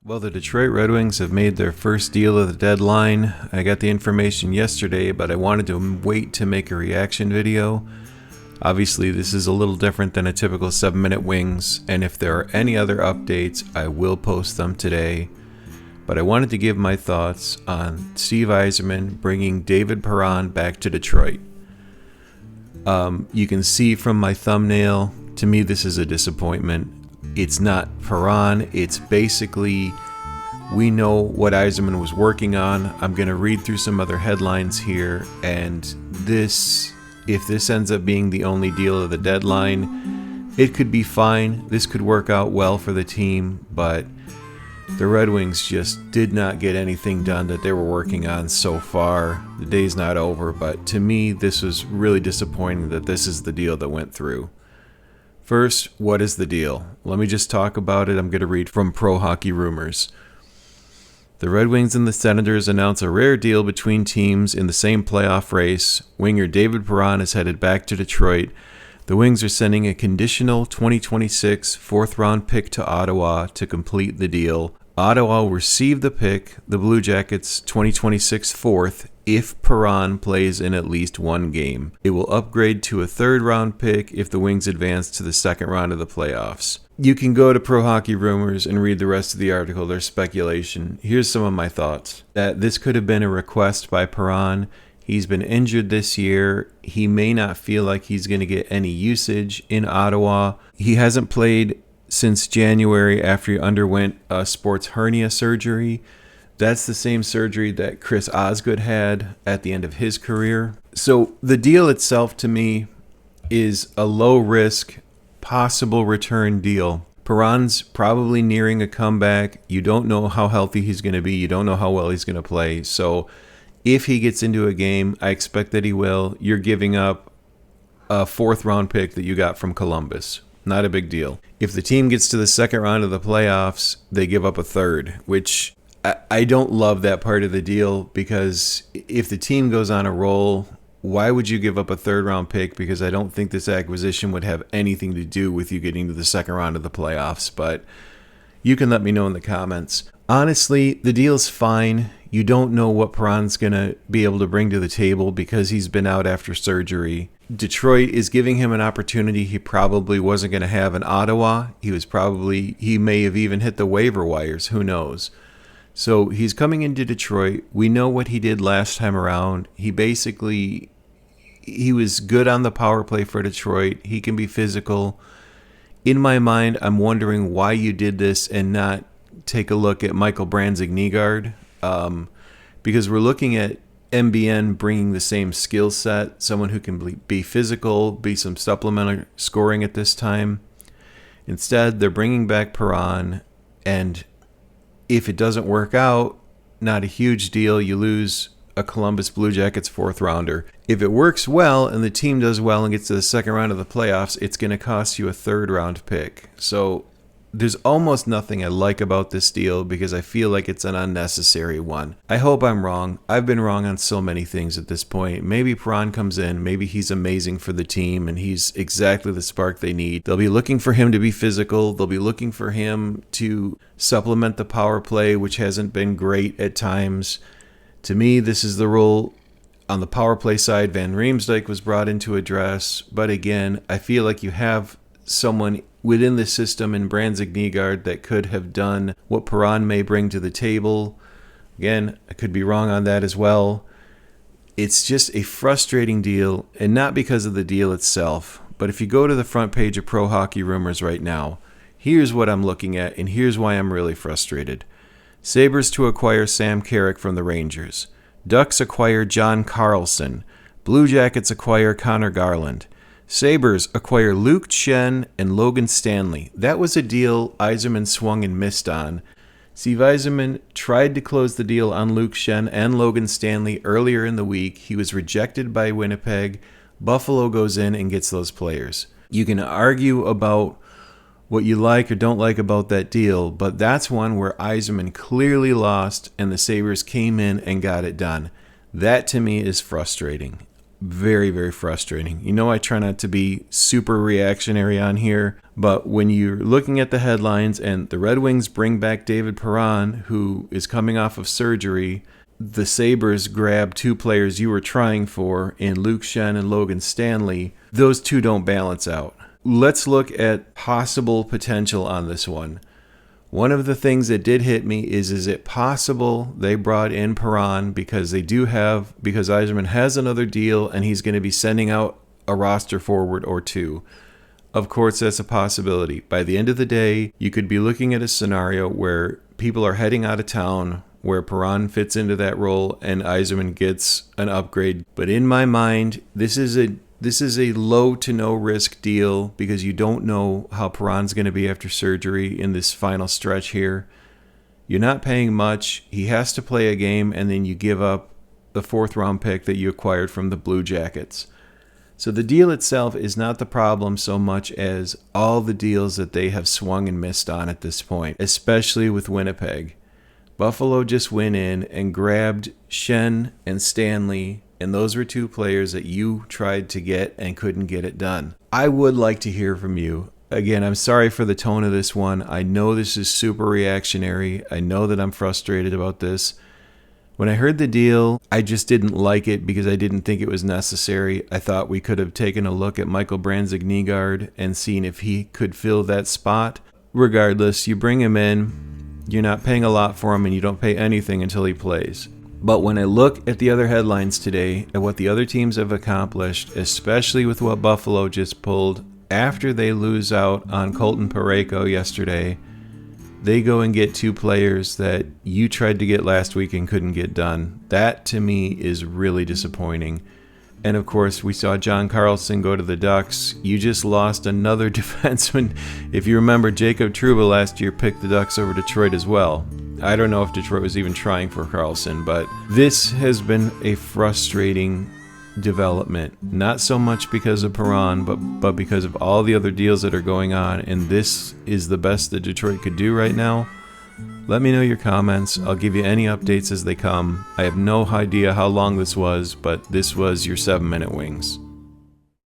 Well, the Detroit Red Wings have made their first deal of the deadline. I got the information yesterday, but I wanted to wait to make a reaction video. Obviously, this is a little different than a typical 7-minute Wings, and if there are any other updates, I will post them today. But I wanted to give my thoughts on Steve Yzerman bringing David Perron back to Detroit. You can see from my thumbnail, to me this is a disappointment. It's not Perron, it's basically, we know what Yzerman was working on. I'm going to read through some other headlines here, and if this ends up being the only deal of the deadline, it could be fine. This could work out well for the team, but the Red Wings just did not get anything done that they were working on so far. The day's not over, but to me, this was really disappointing that this is the deal that went through. First, what is the deal? Let me just talk about it. I'm going to read from Pro Hockey Rumors. The Red Wings and the Senators announce a rare deal between teams in the same playoff race. Winger David Perron is headed back to Detroit. The Wings are sending a conditional 2026 fourth-round pick to Ottawa to complete the deal. Ottawa will receive the pick, the Blue Jackets' 2026 fourth, if Perron plays in at least one game. It will upgrade to a third-round pick if the Wings advance to the second round of the playoffs. You can go to Pro Hockey Rumors and read the rest of the article. There's speculation. Here's some of my thoughts. That this could have been a request by Perron. He's been injured this year. He may not feel like he's going to get any usage in Ottawa. He hasn't played since January after he underwent a sports hernia surgery. That's the same surgery that Chris Osgood had at the end of his career. So the deal itself to me is a low-risk, possible return deal. Perron's probably nearing a comeback. You don't know how healthy he's going to be. You don't know how well he's going to play. So if he gets into a game, I expect that he will. You're giving up a fourth-round pick that you got from Columbus. Not a big deal. If the team gets to the second round of the playoffs, they give up a third, which I don't love that part of the deal, because if the team goes on a roll, why would you give up a third-round pick? Because I don't think this acquisition would have anything to do with you getting to the second round of the playoffs, but you can let me know in the comments. Honestly, the deal's fine. You don't know what Perron's going to be able to bring to the table because he's been out after surgery. Detroit is giving him an opportunity he probably wasn't going to have in Ottawa. He may have even hit the waiver wires. Who knows? So he's coming into Detroit. We know what he did last time around. He was good on the power play for Detroit. He can be physical. In my mind, I'm wondering why you did this and not take a look at Michael Branzig-Nygaard. Because we're looking at MBN bringing the same skill set, someone who can be physical, be some supplemental scoring at this time. Instead, they're bringing back Perron, and if it doesn't work out, not a huge deal. You lose a Columbus Blue Jackets fourth rounder. If it works well and the team does well and gets to the second round of the playoffs, it's going to cost you a third-round pick. So there's almost nothing I like about this deal because I feel like it's an unnecessary one. I hope I'm wrong. I've been wrong on so many things at this point. Maybe Perron comes in. Maybe he's amazing for the team and he's exactly the spark they need. They'll be looking for him to be physical. They'll be looking for him to supplement the power play, which hasn't been great at times. To me, this is the role on the power play side. Van Riemsdyk was brought in to address. But again, I feel like you have someone within the system in Branzig-Nygaard that could have done what Perron may bring to the table. Again, I could be wrong on that as well. It's just a frustrating deal, and not because of the deal itself. But if you go to the front page of Pro Hockey Rumors right now, here's what I'm looking at, and here's why I'm really frustrated. Sabres to acquire Sam Carrick from the Rangers. Ducks acquire John Carlson. Blue Jackets acquire Connor Garland. Sabres acquire Luke Chen and Logan Stanley. That was a deal Yzerman swung and missed on. Steve Yzerman tried to close the deal on Luke Chen and Logan Stanley earlier in the week. He was rejected by Winnipeg. Buffalo goes in and gets those players. You can argue about what you like or don't like about that deal, but that's one where Yzerman clearly lost and the Sabres came in and got it done. That to me is frustrating. very, very frustrating. You know, I try not to be super reactionary on here, but when you're looking at the headlines and the Red Wings bring back David Perron, who is coming off of surgery, the Sabres grab two players you were trying for in Luke Schenn and Logan Stanley, those two don't balance out. Let's look at possible potential on this one. One of the things that did hit me is it possible they brought in Perron because Yzerman has another deal and he's going to be sending out a roster forward or two? Of course, that's a possibility. By the end of the day, you could be looking at a scenario where people are heading out of town, where Perron fits into that role and Yzerman gets an upgrade. But in my mind, this is a low to no risk deal because you don't know how Perron's going to be after surgery in this final stretch here. You're not paying much. He has to play a game, and then you give up the 4th round pick that you acquired from the Blue Jackets. So the deal itself is not the problem so much as all the deals that they have swung and missed on at this point, especially with Winnipeg. Buffalo just went in and grabbed Schenn and Stanley, and those were two players that you tried to get and couldn't get it done. I would like to hear from you. Again, I'm sorry for the tone of this one. I know this is super reactionary. I know that I'm frustrated about this. When I heard the deal, I just didn't like it because I didn't think it was necessary. I thought we could have taken a look at Michael Branzig-Nygaard and seen if he could fill that spot. Regardless, you bring him in, you're not paying a lot for him, and you don't pay anything until he plays. But when I look at the other headlines today, at what the other teams have accomplished, especially with what Buffalo just pulled after they lose out on Colton Parayko yesterday, they go and get two players that you tried to get last week and couldn't get done. That, to me, is really disappointing. And, of course, we saw John Carlson go to the Ducks. You just lost another defenseman. If you remember, Jacob Trouba last year picked the Ducks over Detroit as well. I don't know if Detroit was even trying for Carlson, but this has been a frustrating development. Not so much because of Perron, but because of all the other deals that are going on, and this is the best that Detroit could do right now. Let me know your comments. I'll give you any updates as they come. I have no idea how long this was, but this was your 7-Minute Wings.